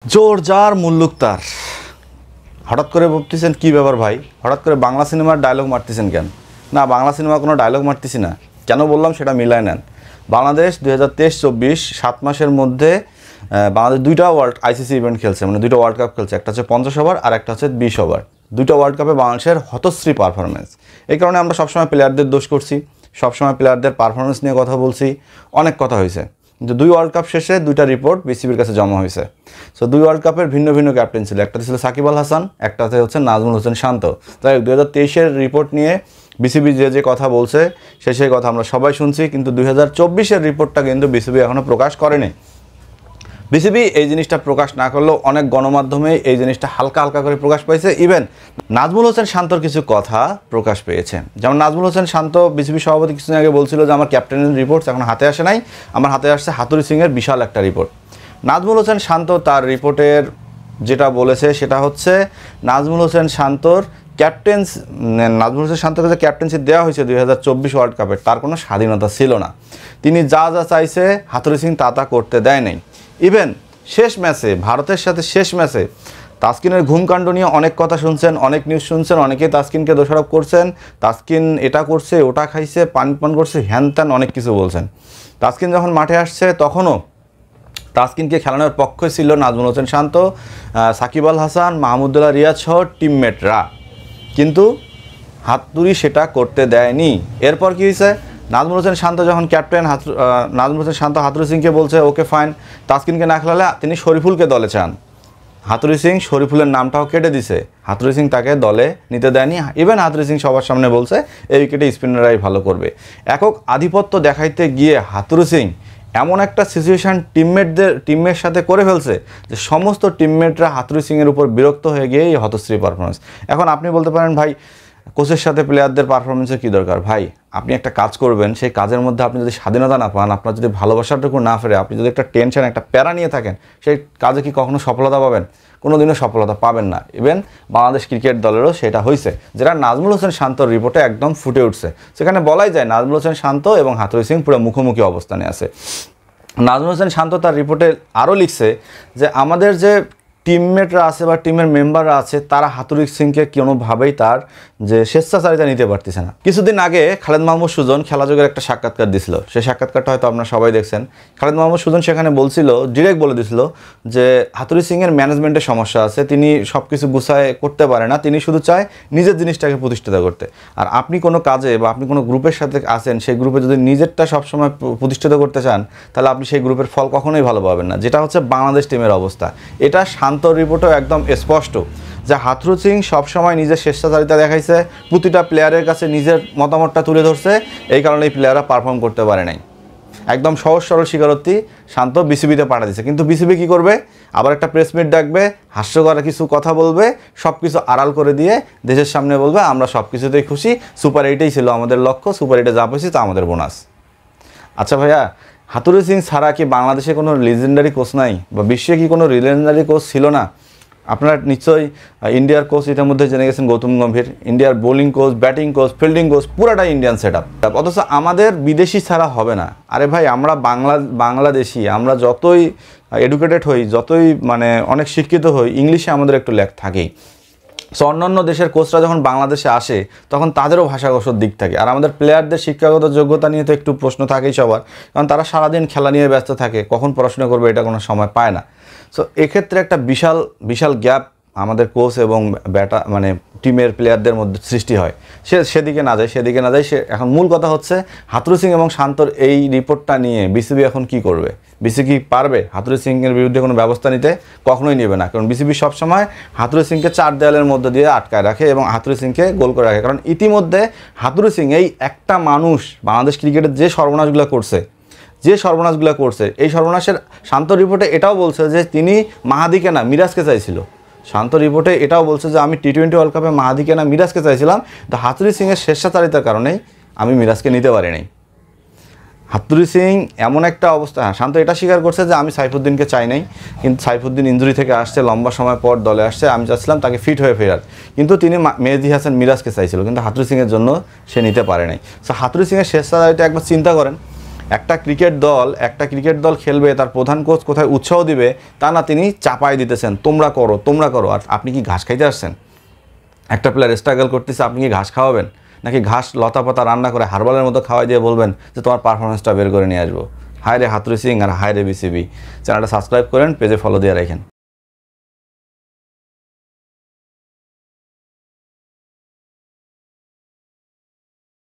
জোর যার মুল্লুক তার। হঠাৎ করে ভাবতেছেন কী ব্যাপার ভাই, হঠাৎ করে বাংলা সিনেমার ডায়লগ মারতেছেন কেন? না, বাংলা সিনেমা কোনো ডায়লগ মারতেছি না। কেন বললাম সেটা মিলায় নেন। বাংলাদেশ 2023-24 7 মাসের মধ্যে বাংলাদেশ দুইটা আইসিসি ইভেন্ট খেলছে, মানে দুইটা ওয়ার্ল্ড কাপ খেলছে। একটা হচ্ছে 50 ওভার আর একটা হচ্ছে 20 ওভার। দুইটা ওয়ার্ল্ড কাপে বাংলাদেশের হতশ্রী পারফরমেন্স। এই কারণে আমরা সবসময় প্লেয়ারদের দোষ করছি, সবসময় প্লেয়ারদের পারফরমেন্স নিয়ে কথা বলছি, অনেক কথা হয়েছে। কিন্তু দুই ওয়ার্ল্ড কাপ শেষে দুইটা রিপোর্ট বিসিবির কাছে জমা হয়েছে। সো দুই ওয়ার্ল্ড কাপের ভিন্ন ভিন্ন ক্যাপ্টেন ছিল, একটা ছিল সাকিব আল হাসান, একটাতে হচ্ছে নাজমুল হোসেন শান্ত। তাই 2023-এর রিপোর্ট নিয়ে বিসিবি যে কথা বলছে সেই কথা আমরা সবাই শুনছি, কিন্তু 2024-এর রিপোর্টটা কিন্তু বিসিবি এখনও প্রকাশ করেনি। বিসিবি এই জিনিসটা প্রকাশ না করলেও অনেক গণমাধ্যমে এই জিনিসটা হালকা হালকা করে প্রকাশ পাইছে। ইভেন নাজমুল হোসেন শান্তর কিছু কথা প্রকাশ পেয়েছে। যেমন নাজমুল হোসেন শান্ত বিসিবি সভাপতি কিছুদিন আগে বলছিল যে আমার ক্যাপ্টেনের রিপোর্ট এখন হাতে আসে নাই, আমার হাতে আসছে হাতুড়ি সিংয়ের বিশাল একটা রিপোর্ট। নাজমুল হোসেন শান্ত তার রিপোর্টের যেটা বলেছে সেটা হচ্ছে নাজমুল হোসেন শান্তর নাজমুল হোসেন শান্তকে যে ক্যাপ্টেন্সি দেওয়া হয়েছে 2024 ওয়ার্ল্ড কাপের, তার কোনো স্বাধীনতা ছিল না। তিনি যা যা চাইছে হাতুড়ি সিং তা করতে দেয় নাই। ইভেন শেষ ম্যাচে, ভারতের সাথে শেষ ম্যাচে তাসকিনের ঘুমকাণ্ড নিয়ে অনেক কথা শুনছেন, অনেক নিউজ শুনছেন, অনেকেই তাসকিনকে দোষারোপ করছেন, তাসকিন এটা করছে, ওটা খাইছে, পানি পান করছে, হ্যান ত্যান অনেক কিছু বলছেন। তাসকিন যখন মাঠে আসছে তখনও তাসকিনকে খেলানোর পক্ষে ছিল নাজমুল হোসেন শান্ত, সাকিব আল হাসান, মাহমুদুল্লাহ রিয়াজ সহ টিমমেটরা, কিন্তু হাতুড়ি সেটা করতে দেয়নি। এরপর কী হয়েছে, নাজমুল হোসেন শান্ত যখন ক্যাপ্টেন, নাজমুল হোসেন শান্ত হাতুড়ি সিংকে বলছে ওকে ফাইন, তাসকিনকে না খেলালে তিনি শরীফুলকে দলে চান। হাতুড়ি সিং শরীফুলের নামটাও কেটে দিছে, হাতুড়ি সিং তাকে দলে নিতে দেয়নি। ইভেন হাতুড়ি সিং সবার সামনে বলছে এই উইকেটে স্পিনাররাই ভালো করবে। একক আধিপত্য দেখাইতে গিয়ে হাতুড়ি সিং এমন একটা সিচুয়েশান টিমমেট সাথে করে ফেলছে যে সমস্ত টিমমেটরা হাতুড়ি সিংয়ের উপর বিরক্ত হয়ে গিয়ে এই হতশ্রী পারফরমেন্স। এখন আপনি বলতে পারেন ভাই কোচের সাথে প্লেয়ারদের পারফরমেন্সের কী দরকার? ভাই আপনি একটা কাজ করবেন, সেই কাজের মধ্যে আপনি যদি স্বাধীনতা না পান, আপনার যদি ভালোবাসাটুকু না ফেরে, আপনি যদি একটা টেনশন, একটা প্যারা নিয়ে থাকেন, সেই কাজে কি কখনো সফলতা পাবেন? কোনো দিনও সফলতা পাবেন না। ইভেন বাংলাদেশ ক্রিকেট দলেরও সেটা হয়েছে, যেটা নাজমুল হোসেন শান্তর রিপোর্টে একদম ফুটে উঠছে। সেখানে বলাই যায় নাজমুল হোসেন শান্ত এবং হাতুড়ি সিং পুরো মুখোমুখি অবস্থানে আছে। নাজমুল হোসেন শান্ত তার রিপোর্টে আরও লিখছে যে আমাদের যে টিমমেটরা আছে বা টিমের মেম্বাররা আছে তারা হাতুড়ি সিংকে কোনোভাবেই তার যে স্বেচ্ছাচারিতা নিতে পারতেছে না। কিছুদিন আগে খালেদ মাহমুদ সুজন খেলাযোগের একটা সাক্ষাৎকার দিছিল, সেই সাক্ষাৎকারটা হয়তো আপনারা সবাই দেখছেন। খালেদ মাহমুদ সুজন সেখানে বলছিল, ডিরেক্ট বলে দিছিল যে হাতুড়ি সিংয়ের ম্যানেজমেন্টের সমস্যা আছে, তিনি সব কিছু গুছায় করতে পারে না, তিনি শুধু চায় নিজের জিনিসটাকে প্রতিষ্ঠিত করতে। আর আপনি কোনো কাজে বা আপনি কোনো গ্রুপের সাথে আছেন, সেই গ্রুপে যদি নিজেরটা সবসময় প্রতিষ্ঠিত করতে চান, তাহলে আপনি সেই গ্রুপের ফল কখনোই ভালো পাবেন না, যেটা হচ্ছে বাংলাদেশ টিমের অবস্থা। এটা শান্তর রিপোর্টও একদম স্পষ্ট যে হাতুড়ি সিং সবসময় নিজের স্বেচ্ছাচারিতা দেখাইছে, প্রতিটা প্লেয়ারের কাছে নিজের মতামতটা তুলে ধরছে, এই কারণে এই প্লেয়াররা পারফর্ম করতে পারে নাই। একদম সহজ সরল স্বীকারোক্তি শান্ত বিসিবিতে পাঠা দিচ্ছে। কিন্তু বিসিবি কী করবে? আবার একটা প্রেস মিট ডাকবে, হাস্যকর কিছু কথা বলবে, সব কিছু আড়াল করে দিয়ে দেশের সামনে বলবে আমরা সব কিছুতেই খুশি, সুপার 8-এই ছিল আমাদের লক্ষ্য, সুপার 8-এ যা পেয়েছি তা আমাদের বোনাস। আচ্ছা ভাইয়া, হাতুড়ি সিং ছাড়া কি বাংলাদেশে কোনো লিজেন্ডারি কোচ নাই, বা বিশ্বে কি কোনো লিজেন্ডারি কোচ ছিল না? আপনারা নিশ্চয়ই ইন্ডিয়ার কোচ ইতিমধ্যে জেনে গেছেন গৌতম গম্ভীর, ইন্ডিয়ার bowling coach, batting coach, fielding coach, পুরাটাই ইন্ডিয়ান সেট আপ। অথচ আমাদের বিদেশি ছাড়া হবে না। আরে ভাই, আমরা বাংলাদেশি, আমরা যতই এডুকেটেড হই, যতই অনেক শিক্ষিত হই, ইংলিশে আমাদের একটু ল্যাক থাকেই। সো অন্যান্য দেশের কোচরা যখন বাংলাদেশে আসে তখন তাদেরও ভাষাকৌশল দিক থাকে। আর আমাদের প্লেয়ারদের শিক্ষাগত যোগ্যতা নিয়ে তো একটু প্রশ্ন থাকেই সবার, কারণ তারা সারাদিন খেলা নিয়ে ব্যস্ত থাকে, কখন পড়াশোনা করবে এটা কোনো সময় পায় না। সো এক্ষেত্রে একটা বিশাল গ্যাপ আমাদের কোচ এবং টিমের প্লেয়ারদের মধ্যে সৃষ্টি হয়। সেদিকে না যায়। সে এখন মূল কথা হচ্ছে হাতুড়ি সিং এবং শান্তর এই রিপোর্টটা নিয়ে বিসিবি এখন কি করবে? বিসিবি কি পারবে হাতুড়ি সিংয়ের বিরুদ্ধে কোনো ব্যবস্থা নিতে? কখনোই নেবে না, কারণ বিসিবি সবসময় হাতুড়ি সিংকে 4 দেয়ালের মধ্যে দিয়ে আটকায় রাখে এবং হাতুড়ি সিংকে গোল করে রাখে। কারণ ইতিমধ্যে হাতুড়ি সিং এই একটা মানুষ বাংলাদেশ ক্রিকেটের যে সর্বনাশগুলো করছে, এই সর্বনাশের শান্ত রিপোর্টে এটাও বলছে যে তিনি মাহাদিকে না মিরাজকে চাইছিল। শান্ত রিপোর্টে এটাও বলছে যে আমি টি-20 ওয়ার্ল্ড কাপে মাহাদিকে না মিরাজকে চাইছিলাম, তো হাতুড়ি সিংয়ের স্বেচ্ছাচারিতার কারণেই আমি মিরাজকে নিতে পারি নাই। হাতুড়ি সিং এমন একটা অবস্থা, শান্ত এটা স্বীকার করছে যে আমি সাইফুদ্দিনকে চাই নাই, কিন্তু সাইফুদ্দিন ইনজুরি থেকে আসছে, লম্বা সময় পর দলে আসছে, আমি চাচ্ছিলাম তাকে ফিট হয়ে ফেরার, কিন্তু তিনি মেহেদী হাসান মিরাজকে চাইছিল, কিন্তু হাতুড়ি সিংয়ের জন্য সে নিতে পারে নাই। সো হাতুড়ি সিংয়ের স্বেচ্ছাচারিতা একবার চিন্তা করেন। একটা ক্রিকেট দল খেলবে, তার প্রধান কোচ কোথায় উৎসাহ দিবে তা না, তিনি চাপাই দিতেছেন, তোমরা করো। আর আপনি কি ঘাস খাইতে আসছেন? একটা প্লেয়ার স্ট্রাগল করতেছে, আপনি কি ঘাস খাওয়াবেন? নাকি ঘাস লতা পাতা রান্না করে হারবালের মতো খাওয়াই দিয়ে বলবেন যে তোমার পারফরমেন্সটা বের করে নিয়ে আসবো? হায় রে হাতুড়ি সিং আর হায় রে বিসিবি। চ্যানেলটা সাবস্ক্রাইব করেন, পেজে ফলো দিয়ে রাখেন।